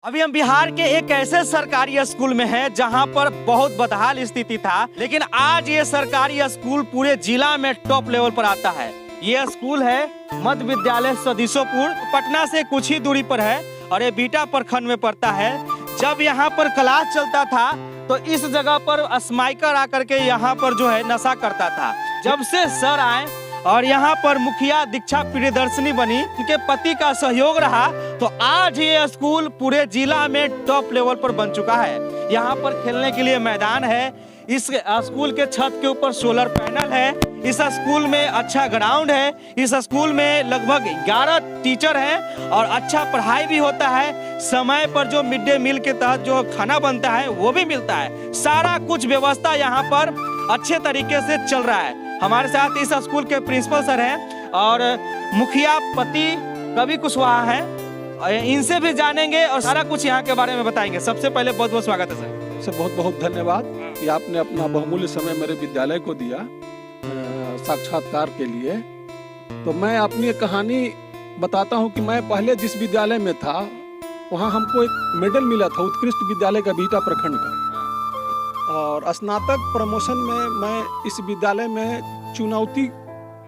अभी हम बिहार के एक ऐसे सरकारी स्कूल में हैं जहां पर बहुत बदहाल स्थिति था, लेकिन आज ये सरकारी स्कूल पूरे जिला में टॉप लेवल पर आता है। ये स्कूल है मध्य विद्यालय सदीसोपुर, पटना से कुछ ही दूरी पर है और ये बीटा प्रखंड में पड़ता है। जब यहाँ पर क्लास चलता था तो इस जगह पर स्माइकर आकर के यहाँ पर जो है नशा करता था। जब से सर आए और यहाँ पर मुखिया दीक्षा प्रियदर्शनी बनी, उनके पति का सहयोग रहा, तो आज ये स्कूल पूरे जिला में टॉप लेवल पर बन चुका है। यहाँ पर खेलने के लिए मैदान है, इस स्कूल के छत के ऊपर सोलर पैनल है, इस स्कूल में अच्छा ग्राउंड है, इस स्कूल में लगभग 11 टीचर हैं और अच्छा पढ़ाई भी होता है। समय पर जो मिड डे मील के तहत जो खाना बनता है वो भी मिलता है। सारा कुछ व्यवस्था यहाँ पर अच्छे तरीके से चल रहा है। हमारे साथ इस स्कूल के प्रिंसिपल सर हैं और मुखिया पति कवि कुशवाहा हैं। इनसे भी जानेंगे और सारा कुछ यहाँ के बारे में बताएंगे। सबसे पहले बहुत बहुत स्वागत है सर। बहुत बहुत धन्यवाद कि आपने अपना बहुमूल्य समय मेरे विद्यालय को दिया साक्षात्कार के लिए। तो मैं अपनी एक कहानी बताता हूँ कि मैं पहले जिस विद्यालय में था वहाँ हमको एक मेडल मिला था उत्कृष्ट विद्यालय का बीटा प्रखंड का, और स्नातक प्रमोशन में मैं इस विद्यालय में चुनौती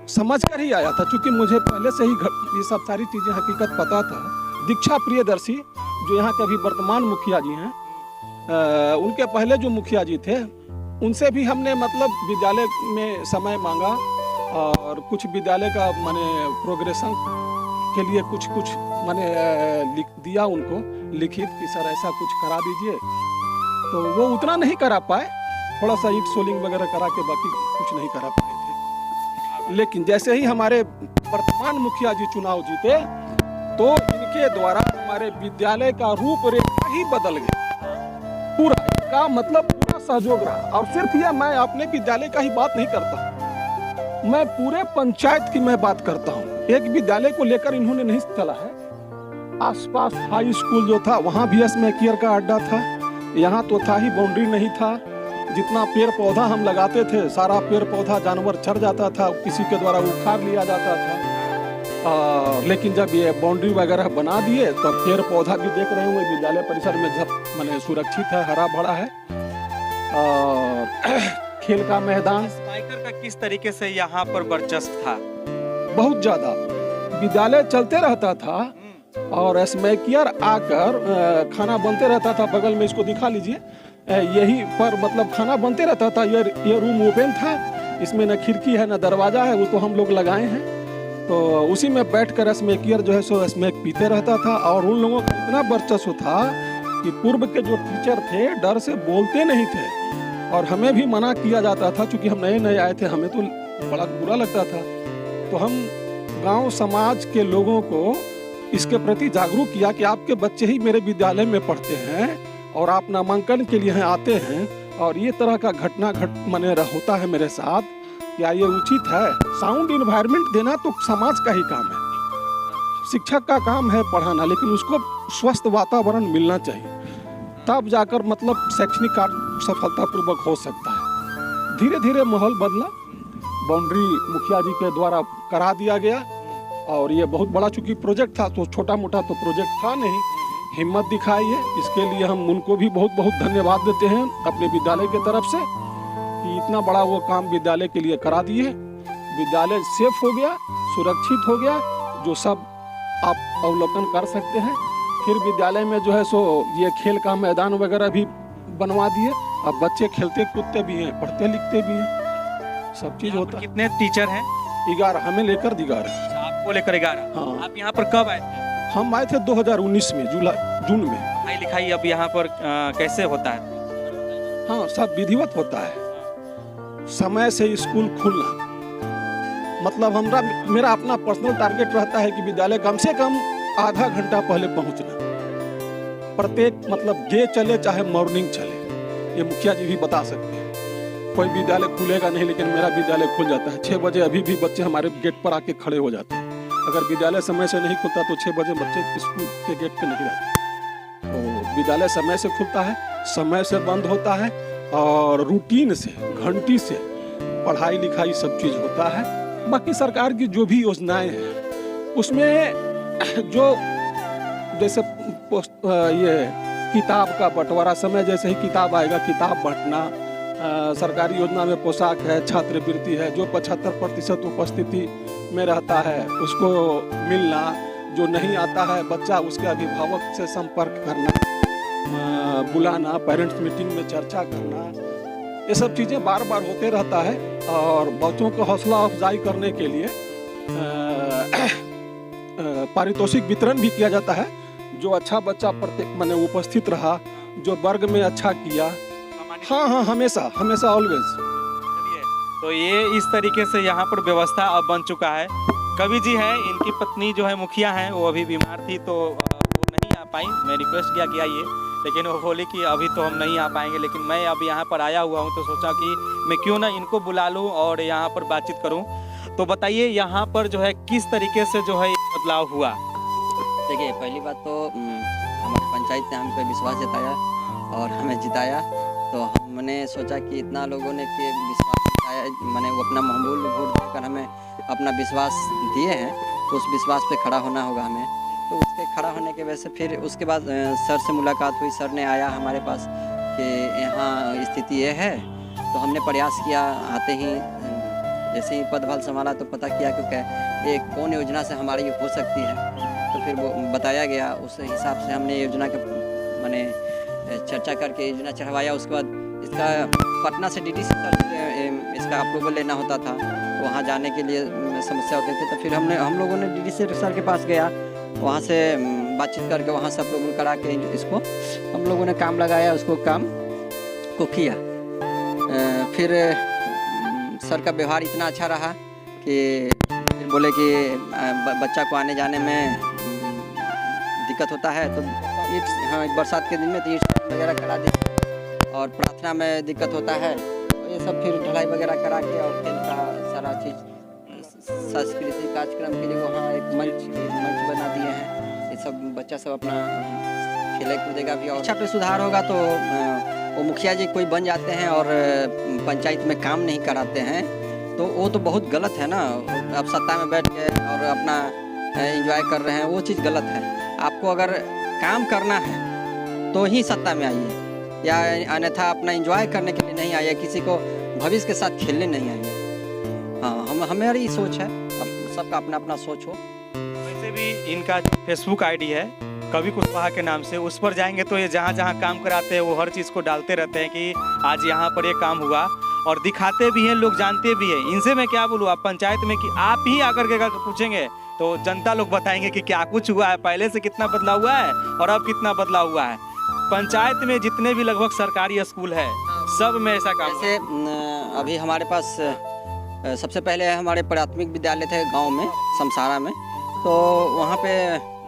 समझ कर ही आया था, क्योंकि मुझे पहले से ही ये सब सारी चीज़ें हकीकत पता था। दीक्षा प्रियदर्शी जो यहाँ के अभी वर्तमान मुखिया जी हैं, उनके पहले जो मुखिया जी थे उनसे भी हमने मतलब विद्यालय में समय मांगा और कुछ विद्यालय का माने प्रोग्रेशन के लिए कुछ माने लिख दिया उनको लिखित कि सर ऐसा कुछ करा दीजिए। तो वो उतना नहीं करा पाए, थोड़ा सा ईट सोलिंग वगैरह करा के बाकी कुछ नहीं करा पाए थे। लेकिन जैसे ही हमारे वर्तमान मुखिया जी चुनाव जीते तो इनके द्वारा हमारे विद्यालय का रूपरेखा ही बदल गया। पूरा का मतलब पूरा सहयोग रहा। और सिर्फ यह मैं अपने विद्यालय का ही बात नहीं करता, मैं पूरे पंचायत की मैं बात करता हूँ। एक विद्यालय को लेकर इन्होंने नहीं चला है। आसपास हाई स्कूल जो था वहाँ भी स्मैकियर का अड्डा था, यहाँ तो था ही, बाउंड्री नहीं था। जितना पेड़ पौधा हम लगाते थे सारा पेड़ पौधा जानवर चढ़ जाता था, किसी के द्वारा उखाड़ लिया जाता था। लेकिन जब ये बाउंड्री वगैरह बना दिए तो पेड़ पौधा भी देख रहे होंगे विद्यालय परिसर में जब माने सुरक्षित है, हरा भरा है। और खेल का मैदान स्पाइकर का किस तरीके से यहाँ पर वर्चस्व था? बहुत ज्यादा विद्यालय चलते रहता था और स्मैकियर आकर खाना बनते रहता था बगल में, इसको दिखा लीजिए, यही पर मतलब खाना बनते रहता था। ये रूम ओपन था, इसमें न खिड़की है न दरवाजा है, उसको हम लोग लगाए हैं। तो उसी में बैठकर स्मैकियर जो है सो स्मैक पीते रहता था। और उन लोगों का इतना वर्चस्व था कि पूर्व के जो टीचर थे डर से बोलते नहीं थे और हमें भी मना किया जाता था, क्योंकि हम नए नए आए थे, हमें तो बड़ा बुरा लगता था। तो हम गांव समाज के लोगों को इसके प्रति जागरूक किया कि आपके बच्चे ही मेरे विद्यालय में पढ़ते हैं और आप नामांकन के लिए आते हैं और ये तरह का घटना माने होता है मेरे साथ, क्या ये उचित है? साउंड इन्वायरमेंट देना तो समाज का ही काम है, शिक्षक का काम है पढ़ाना, लेकिन उसको स्वस्थ वातावरण मिलना चाहिए, तब जाकर मतलब शैक्षणिक कार्य सफलतापूर्वक हो सकता है। धीरे धीरे माहौल बदला, बाउंड्री मुखिया जी के द्वारा करा दिया गया और ये बहुत बड़ा चूंकि प्रोजेक्ट था तो छोटा मोटा तो प्रोजेक्ट था नहीं, हिम्मत दिखाई है। इसके लिए हम उनको भी बहुत बहुत धन्यवाद देते हैं अपने विद्यालय की तरफ से कि इतना बड़ा वो काम विद्यालय के लिए करा दिए। विद्यालय सेफ हो गया, सुरक्षित हो गया, जो सब आप अवलोकन कर सकते हैं। फिर विद्यालय में जो है सो ये खेल का मैदान वगैरह भी बनवा दिए। अब बच्चे खेलते कूदते भी हैं, पढ़ते लिखते भी हैं, सब चीज होता है। कितने टीचर हैं? 11, हमें लेकर 11। आपको लेकर 11? हाँ। आप यहाँ पर कब आए थे? हम आए थे 2019 में, जून में। पढ़ाई लिखाई अब यहाँ पर कैसे होता है? हाँ, सब विधिवत होता है। समय से स्कूल खुलना, मतलब मेरा अपना पर्सनल टारगेट रहता है कि विद्यालय कम से कम आधा घंटा पहले पहुंचना। प्रत्येक मतलब डे चले चाहे मॉर्निंग चले, ये मुखिया जी भी बता सकते हैं। कोई विद्यालय खुलेगा नहीं, लेकिन मेरा विद्यालय खुल जाता है 6 बजे। अभी भी बच्चे हमारे गेट पर आके खड़े हो जाते हैं। अगर विद्यालय समय से नहीं खुलता तो 6 बजे बच्चे स्कूल के गेट पे नहीं रहते। तो विद्यालय समय से खुलता है, समय से बंद होता है और रूटीन से, घंटी से पढ़ाई लिखाई सब चीज़ होता है। बाकी सरकार की जो भी योजनाएं हैं उसमें जो जैसे ये किताब का बंटवारा, समय जैसे ही किताब आएगा किताब बांटना, सरकारी योजना में पोशाक है, छात्रवृत्ति है, जो 75% उपस्थिति में रहता है उसको मिलना, जो नहीं आता है बच्चा उसके अभिभावक से संपर्क करना, बुलाना, पेरेंट्स मीटिंग में चर्चा करना, ये सब चीज़ें बार बार होते रहता है। और बच्चों को हौसला अफजाई करने के लिए पारितोषिक वितरण भी किया जाता है। जो अच्छा बच्चा माने उपस्थित रहा, जो वर्ग में अच्छा किया, हाँ, हमेशा हमेशा ऑलवेज। तो ये इस तरीके से यहाँ पर व्यवस्था अब बन चुका है। कवि जी हैं, इनकी पत्नी जो है मुखिया हैं, वो अभी बीमार थी तो वो नहीं आ पाई। मैं रिक्वेस्ट किया कि आइए, लेकिन वो बोली कि अभी तो हम नहीं आ पाएंगे। लेकिन मैं अब यहाँ पर आया हुआ हूँ तो सोचा कि मैं क्यों ना इनको बुला लूँ और यहाँ पर बातचीत करूँ। तो बताइए यहाँ पर जो है किस तरीके से जो है बदलाव हुआ। देखिए, पहली बात तो हमारी पंचायत ने हम पे विश्वास जताया और हमें जिताया। तो हमने सोचा कि इतना लोगों ने कि विश्वास जताया, मैंने वो अपना मामूल वोट देकर हमें अपना विश्वास दिए हैं, तो उस विश्वास पे खड़ा होना होगा हमें। तो उसके खड़ा होने के वजह से फिर उसके बाद सर से मुलाकात हुई। सर ने आया हमारे पास कि यहाँ स्थिति ये है। तो हमने प्रयास किया, आते ही जैसे ही पदभार संभाला तो पता किया कि ये कौन योजना से हमारी हो सकती है। तो फिर वो बताया गया, उस हिसाब से हमने योजना के मैंने चर्चा करके योजना चढ़वाया। उसके बाद इसका पटना से डीडी सर इसका अप्रूवल लेना होता था, तो वहाँ जाने के लिए समस्या होती थी। तो फिर हम लोगों ने डीडी सर के पास गया, वहाँ से बातचीत करके वहाँ से अप्रूवल करा के इसको हम लोगों ने काम लगाया, उसको काम को किया। फिर सर का व्यवहार इतना अच्छा रहा कि फिर बोले कि बच्चा को आने जाने में दिक्कत होता है तो ईंट, हाँ, बरसात के दिन में तो ईंट वगैरह करा दी, और प्रार्थना में दिक्कत होता है तो ये सब फिर ढलाई वगैरह करा के, और खेल का सारा चीज़ सांस्कृतिक कार्यक्रम के लिए वहाँ एक मंच बना दिए हैं। ये सब बच्चा सब अपना खेले कूदेगा भी, और शिक्षा पे सुधार होगा तो वो मुखिया जी कोई बन जाते हैं और पंचायत में काम नहीं कराते हैं, तो वो तो बहुत गलत है ना। अब सत्ता में बैठ के और अपना एंजॉय कर रहे हैं, वो चीज़ गलत है। आपको अगर काम करना है तो ही सत्ता में आइए, या अन्यथा अपना एंजॉय करने के लिए नहीं आइए, किसी को भविष्य के साथ खेलने नहीं आइए। हाँ, हमारी सोच है, अब सबका अपना अपना सोच हो। वैसे भी इनका फेसबुक आईडी है कवि कुशवाहा के नाम से, उस पर जाएंगे तो ये जहाँ जहाँ काम कराते हैं वो हर चीज़ को डालते रहते हैं कि आज यहाँ पर ये काम हुआ, और दिखाते भी हैं, लोग जानते भी हैं। इनसे मैं क्या बोलूँ, आप पंचायत में कि आप ही आकर के पूछेंगे तो जनता लोग बताएंगे कि क्या कुछ हुआ है, पहले से कितना बदलाव हुआ है और अब कितना बदलाव हुआ है। पंचायत में जितने भी लगभग सरकारी स्कूल है सब में ऐसा काम। जैसे अभी हमारे पास सबसे पहले हमारे प्राथमिक विद्यालय थे गांव में समसारा में, तो वहाँ पे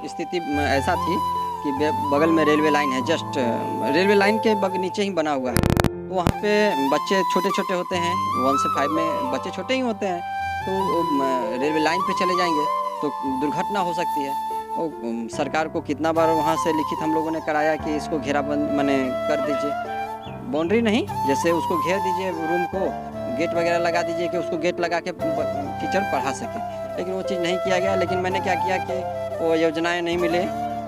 स्थिति ऐसा थी कि बगल में रेलवे लाइन है, जस्ट रेलवे लाइन के नीचे ही बना हुआ है। तो वहाँ पे बच्चे छोटे छोटे होते हैं, 1 से 5 में बच्चे छोटे ही होते हैं, तो रेलवे लाइन पे चले जाएंगे तो दुर्घटना हो सकती है। और सरकार को कितना बार वहाँ से लिखित हम लोगों ने कराया कि इसको घेराबंद माने कर दीजिए, बाउंड्री नहीं, जैसे उसको घेर दीजिए, रूम को गेट वगैरह लगा दीजिए कि उसको गेट लगा के टीचर पढ़ा सके, लेकिन वो चीज़ नहीं किया गया। लेकिन मैंने क्या किया कि वो योजनाएं नहीं मिले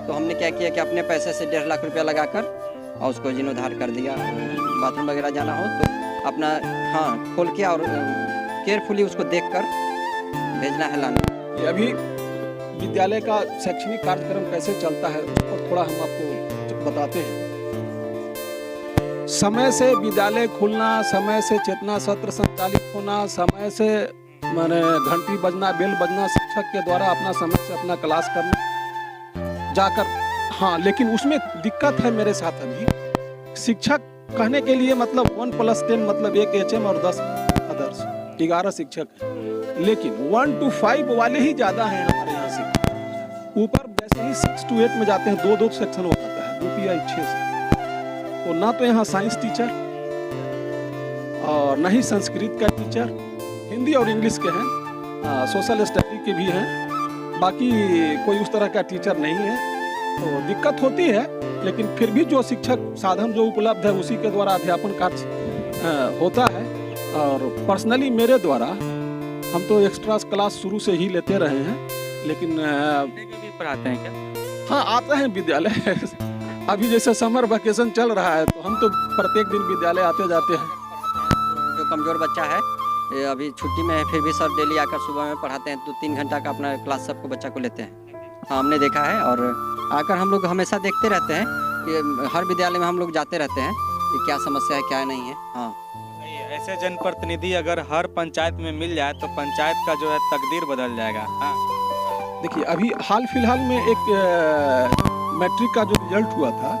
तो हमने क्या किया कि अपने पैसे से 1.5 लाख रुपया लगाकर और उसको जीर्णोद्धार कर दिया। बाथरूम वगैरह जाना हो तो अपना हाँ खोल के और केयरफुली उसको देखकर भेजना है लाना। अभी विद्यालय का शैक्षणिक कार्यक्रम कैसे चलता है उस पर थोड़ा हम आपको बताते हैं। समय से विद्यालय खुलना, समय से चेतना सत्र संचालित होना, समय से माने घंटी बजना, बेल बजना, शिक्षक के द्वारा अपना समय से अपना क्लास करना जाकर। हाँ, लेकिन उसमें दिक्कत है मेरे साथ अभी। शिक्षक कहने के लिए मतलब 1+10 मतलब 1 HM और 10 अदर्स, 11 शिक्षक हैं, लेकिन 1 to 5 वाले ही ज़्यादा हैं हमारे यहाँ से। ऊपर जैसे ही 6 to 8 में जाते हैं 2-2 सेक्शन हो जाता है, 2 PI 6 से। तो ना तो यहाँ साइंस टीचर और ना ही संस्कृत का टीचर, हिंदी और इंग्लिश के हैं, सोशल स्टडी के भी हैं, बाकी कोई उस तरह का टीचर नहीं है। तो दिक्कत होती है, लेकिन फिर भी जो शिक्षक साधन जो उपलब्ध है उसी के द्वारा अध्यापन कार्य होता है। और पर्सनली मेरे द्वारा हम तो एक्स्ट्रा क्लास शुरू से ही लेते रहे हैं, लेकिन भी पढ़ाते हैं क्या? हाँ, आते हैं विद्यालय। अभी जैसे समर वेकेशन चल रहा है तो हम तो प्रत्येक दिन विद्यालय आते जाते हैं। जो कमज़ोर बच्चा है ये अभी छुट्टी में है, फिर भी सर डेली आकर सुबह में पढ़ाते हैं, तो 3 घंटा का अपना क्लास सबको बच्चा को लेते हैं। हाँ, हमने देखा है और आकर हम लोग हमेशा देखते रहते हैं कि हर विद्यालय में हम लोग जाते रहते हैं कि क्या समस्या है क्या नहीं है। हाँ, ऐसे जनप्रतिनिधि अगर हर पंचायत में मिल जाए तो पंचायत का जो है तकदीर बदल जाएगा। हाँ। देखिए, अभी हाल फिलहाल में एक मैट्रिक का जो रिजल्ट हुआ था,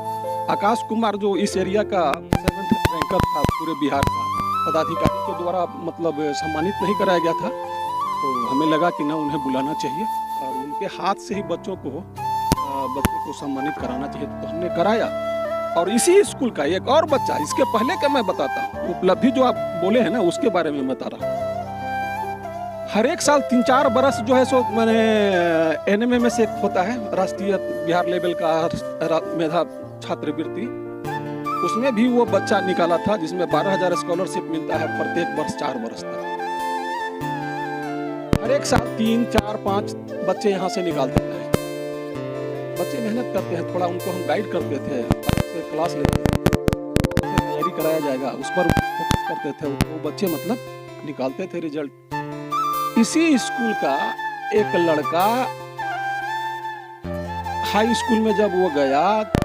आकाश कुमार जो इस एरिया का 7th रैंकर था पूरे बिहार का, पदाधिकारी के द्वारा मतलब सम्मानित नहीं कराया गया था। तो हमें लगा कि ना उन्हें बुलाना चाहिए और उनके हाथ से ही बच्चे को सम्मानित कराना चाहिए, तो हमने कराया। और इसी स्कूल का एक और बच्चा, इसके पहले का मैं बताता हूँ, उपलब्धि जो आप बोले हैं ना उसके बारे में बता रहा हूँ। हर एक साल 3-4 बरस जो है सो मैंने NMMS एक होता है, राष्ट्रीय बिहार लेवल का मेधा छात्रवृत्ति, उसमें भी वो बच्चा निकाला था जिसमें 12,000 स्कॉलरशिप मिलता है प्रत्येक वर्ष 4 वर्ष तक। हर एक साल 3, 4, 5 बच्चे यहाँ से निकालते थे। बच्चे मेहनत करते हैं, थोड़ा उनको हम गाइड करते थे, से क्लास लेते थे, तैयारी कराया जाएगा उस पर फोकस करते थे, वो बच्चे मतलब निकालते थे रिजल्ट। इसी स्कूल का एक लड़का हाई स्कूल में जब वो गया,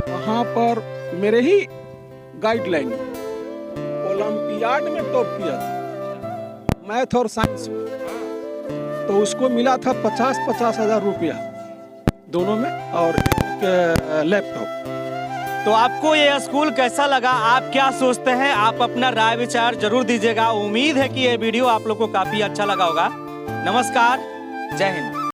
वहाँ पर मेरे ही गाइडलाइन ओलंपियाड में टॉप किया था मैथ और साइंस में, तो उसको मिला था 50-50 हज़ार रुपया दोनों में और एक लैपटॉप। तो आपको ये स्कूल कैसा लगा, आप क्या सोचते हैं, आप अपना राय विचार जरूर दीजिएगा। उम्मीद है कि ये वीडियो आप लोग को काफी अच्छा लगा होगा। नमस्कार, जय हिंद।